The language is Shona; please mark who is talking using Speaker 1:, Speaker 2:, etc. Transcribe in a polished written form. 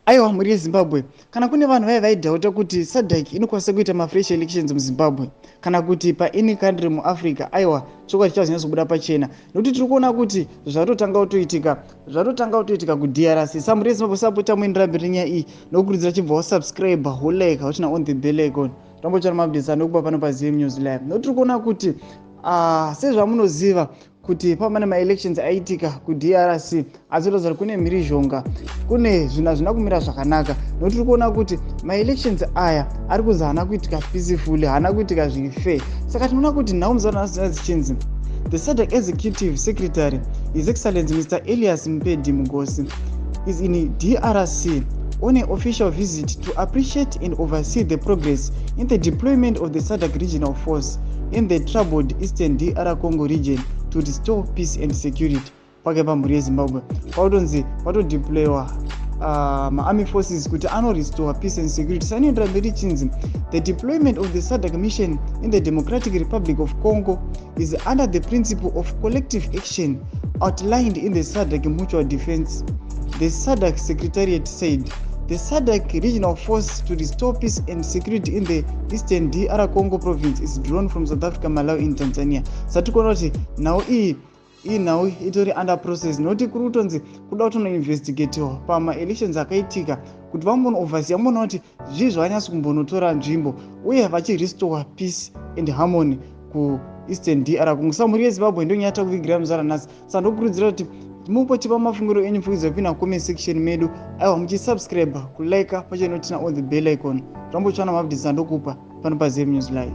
Speaker 1: Aiwa muri Zimbabwe, kana kune vanhu vaidhauta kuti SADC inokwanisa kuita mafresh elections muZimbabwe kana kuti pa any country muAfrica, aiwa chokwadi chazvinyazobuda pachena nokuti tiri kuona kuti zvatotanga kutoitika kuDRC. Samuri yeZimbabwe sapota muendera mberi nenyaya iyi nokukurudzira chibva wasubscribe, wolike, wochina on the bell icon. Tambochana mabvisa nokupa pano paZM News Live. Nokuti tiri kuona kuti sezvamunoziva kuti pamane ma-elections aitika kuDRC azorozari kune mhirizhonga, kune zvina kumira zvakanaka nokuti tiri kuona kuti ma-elections aya ari kuzi haana kuitika peacefully, haana kuitika zviri-fair. Saka tinoona kuti nhau muzaona zichinzi the SADC Executive Secretary, His Excellency Mr. Elias Mpedi Mugosi, is in DRC on an official visit to appreciate and oversee the progress in the deployment of the SADC regional force in the troubled Eastern DR Congo region to restore peace and security. Pakaipa mhuri yeZimbabwe pautonzi patodeploywa army forces kuti restore peace and security. Sanoendera mberi chinzi the deployment of the SADC mission in the Democratic Republic of Congo is under the principle of collective action outlined in the SADC Mutual Defense. The SADC Secretariat said the SADC regional force to restore peace and security in the Eastern DR Congo province is drawn from South Africa, Malawi and Tanzania. Satikona kuti now now itori under process noti kuri kutonzi kuda kutono investigatiwa pama elections akaitika kuti vambono oversee, vamboona kuti zvii zvanyatso kumbonotora nzvimbo uye vachirestore peace and harmony ku Eastern DR Congo. Samuri yeZimbabwe ndonyata kuvigira muzara nhasi. Sandokurudzira kuti mupotipa mafungiro enyu mufungidza kupinda comment section medu. Aiwa muchisubscribe, kulike pachenotina on the bell icon. Tambochana mabvisa ndokupa pano paZM News Live.